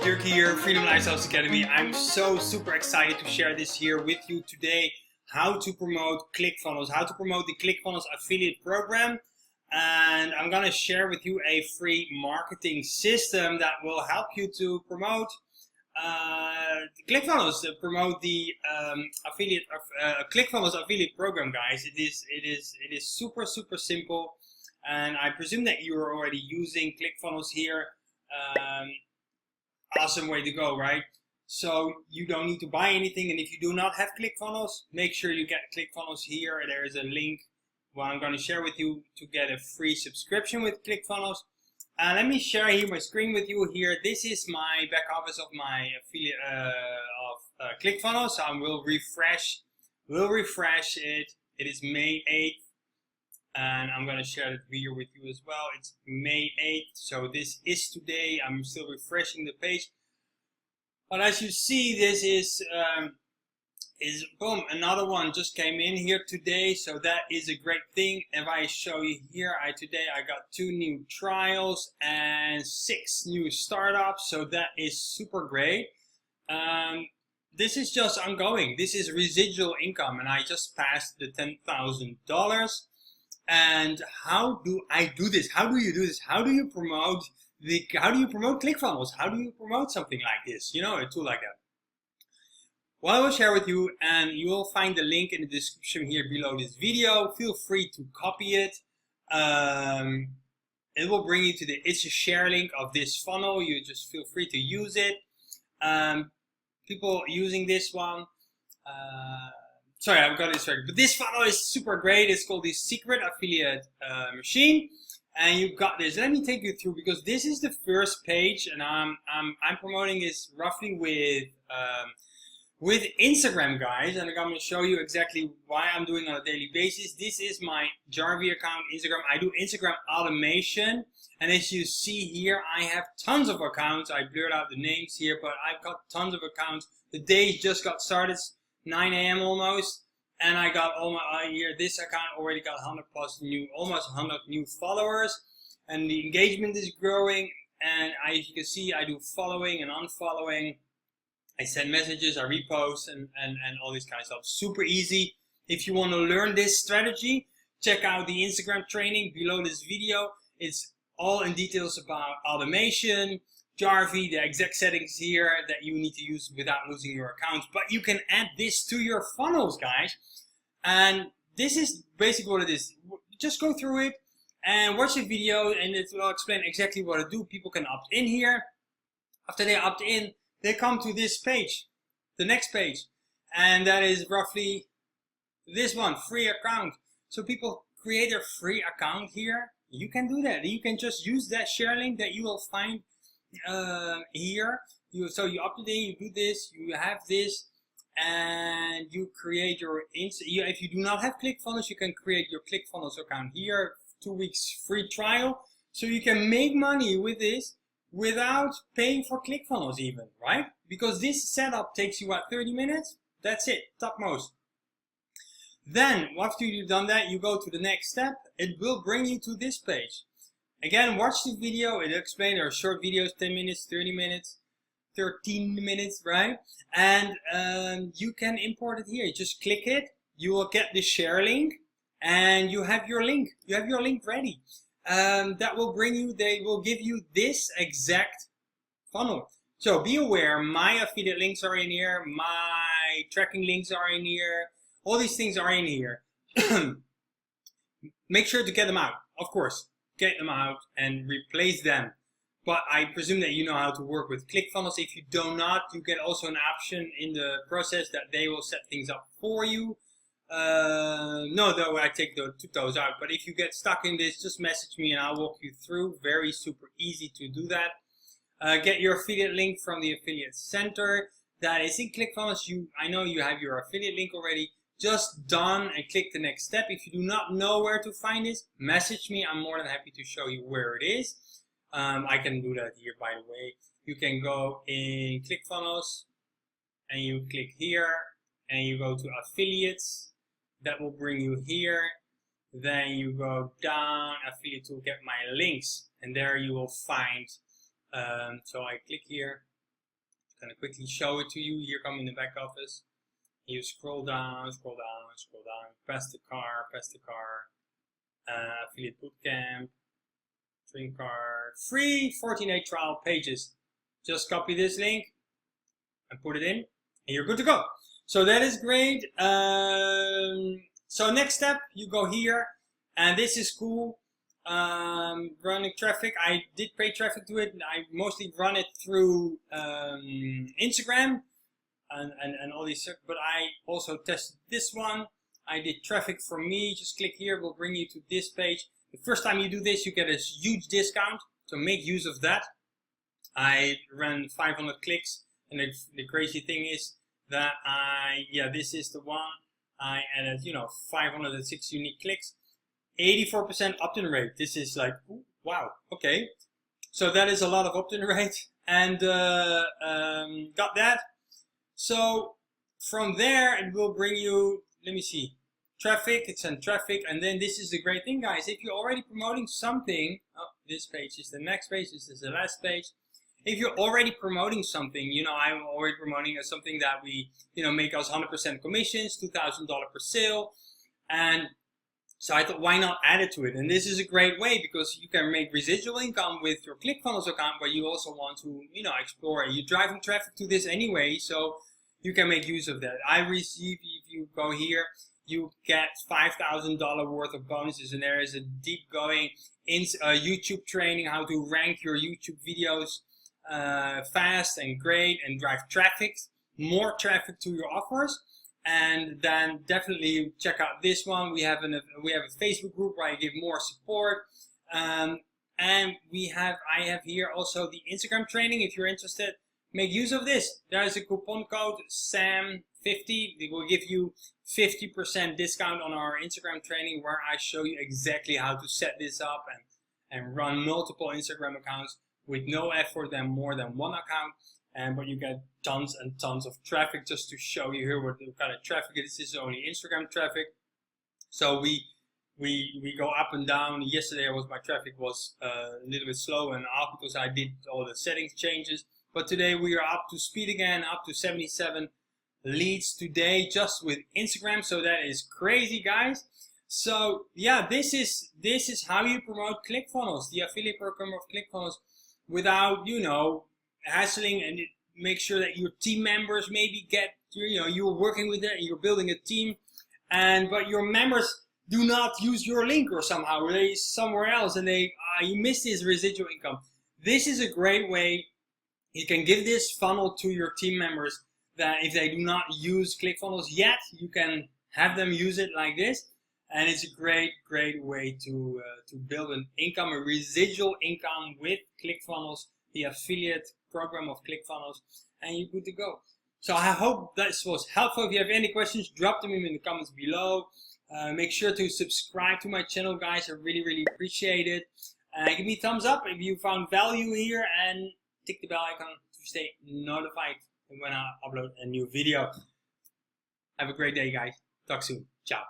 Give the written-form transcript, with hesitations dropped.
Dirk here, Freedom Lifestyles Academy. I'm so super excited to share this here with you today. How to promote Clickfunnels, how to promote the Clickfunnels affiliate program. And I'm going to share with you a free marketing system that will help you to promote Clickfunnels, promote the Clickfunnels affiliate program, guys. It is super simple, and I presume that you are already using Clickfunnels here. Awesome way to go, right? So you don't need to buy anything, and if you do not have Clickfunnels, make sure you get Clickfunnels here. There is a link what I'm going to share with you to get a free subscription with Clickfunnels. Let me share here my screen with you here. This is my back office of my affiliate Clickfunnels. So I will refresh it. It is May 8th. And I'm going to share it here with you as well. It's May 8th, so this is today. I'm still refreshing the page. But as you see, this is boom, another one just came in here today. So that is a great thing. If I show you here, today I got 2 new trials and 6 new startups. So that is super great. This is just ongoing. This is residual income, and I just passed the $10,000. And how do I do this? How do you do this? How do you promote Clickfunnels? How do you promote something like this? You know, a tool like that. Well, I will share with you, and you will find the link in the description here below this video. Feel free to copy it. It will bring you to it's a share link of this funnel. You just feel free to use it. People using this one. Sorry, I've got this right. But this funnel is super great. It's called the Secret Affiliate Machine, and you've got this. Let me take you through, because this is the first page, and I'm promoting this roughly with Instagram, guys, and I'm going to show you exactly why I'm doing it on a daily basis. This is my Jarvie account, Instagram. I do Instagram automation, and as you see here, I have tons of accounts. I blurred out the names here, but I've got tons of accounts. The day just got started. 9 a.m. almost, and I got all my here. This account already got 100 plus almost 100 new followers, and the engagement is growing. And as you can see, I do following and unfollowing. I send messages, I repost, and all this kind of stuff. Super easy. If you want to learn this strategy, check out the Instagram training below this video. It's all in details about automation, Jarvie, the exact settings here that you need to use without losing your accounts. But you can add this to your funnels, guys. And this is basically what it is. Just go through it and watch the video, and it will explain exactly what to do. People can opt in here. After they opt in, they come to this page, the next page. And that is roughly this one, free account. So people create a free account here. You can do that. You can just use that share link that you will find here. So you opt in, you do this, you have this, and you create your if you do not have Clickfunnels, you can create your Clickfunnels account here. 2 weeks free trial, so you can make money with this without paying for Clickfunnels even, right? Because this setup takes you 30 minutes. That's it, topmost. Then after you've done that, you go to the next step. It will bring you to this page. Again, watch the video. It'll explain. There are short videos, 10 minutes, 30 minutes, 13 minutes, right? And you can import it here. You just click it. You will get the share link, and you have your link. You have your link ready. That will bring you, they will give you this exact funnel. So be aware, my affiliate links are in here. My tracking links are in here. All these things are in here. Make sure to get them out, of course. Get them out and replace them. But I presume that you know how to work with Clickfunnels. If you do not, you get also an option in the process that they will set things up for you. No, though, I take those out. But if you get stuck in this, just message me and I'll walk you through. Very super easy to do that. Get your affiliate link from the affiliate center. That is in Clickfunnels. I know you have your affiliate link already. Just done, and click the next step. If you do not know where to find this, message me. I'm more than happy to show you where it is. I can do that here, by the way. You can go in Clickfunnels, and you click here, and you go to affiliates. That will bring you here. Then you go down, affiliate to get my links, and there you will find. So I click here, gonna quickly show it to you. Here come in the back office. You scroll down, scroll down, scroll down, press the car, affiliate bootcamp, dream card, free 14-day trial pages. Just copy this link and put it in, and you're good to go. So that is great. So next step, you go here, and this is cool. Running traffic. I did pay traffic to it. I mostly run it through Instagram and all these, but I also tested this one. I did traffic for me. Just click here, will bring you to this page. The first time you do this, you get a huge discount, so make use of that. I ran 500 clicks, and the crazy thing is that this is the one. I added, 506 unique clicks, 84% opt-in rate. This is like, ooh, wow, okay. So that is a lot of opt-in rate, and got that. So from there, it will bring you, let me see, traffic. It's on traffic, and then this is the great thing, guys. If you're already promoting something, this page is the next page. This is the last page. If you're already promoting something, I'm already promoting something that we, make us 100% commissions, $2,000 per sale. And so I thought, why not add it to it? And this is a great way because you can make residual income with your Clickfunnels account, but you also want to, explore. You're driving traffic to this anyway, so you can make use of that. I receive, if you go here, you get $5,000 worth of bonuses, and there is a deep going YouTube training, how to rank your YouTube videos fast and great and drive traffic, more traffic to your offers. And then definitely check out this one. We have a Facebook group where I give more support, and I have here also the Instagram training. If you're interested, make use of this. There is a coupon code SAM50. It will give you 50% discount on our Instagram training, where I show you exactly how to set this up and run multiple Instagram accounts with no effort and more than one account. But you get tons and tons of traffic. Just to show you here what kind of traffic it is. This is only Instagram traffic. So we go up and down. Yesterday my traffic was a little bit slow and up because I did all the settings changes. But today we are up to speed again, up to 77 leads today just with Instagram. So that is crazy, guys. So yeah, this is how you promote Clickfunnels, the affiliate program of Clickfunnels, without hassling, and make sure that your team members maybe get, you're working with it and you're building a team, but your members do not use your link or somehow they're somewhere else and you miss this residual income. This is a great way. You can give this funnel to your team members that if they do not use Clickfunnels yet, you can have them use it like this. And it's a great way to build an income, a residual income with Clickfunnels, the affiliate program of Clickfunnels, and you're good to go. So I hope this was helpful. If you have any questions, drop them in the comments below. Make sure to subscribe to my channel, guys. I really appreciate it. Give me a thumbs up if you found value here, and tick the bell icon to stay notified when I upload a new video. Have a great day, guys. Talk soon. Ciao.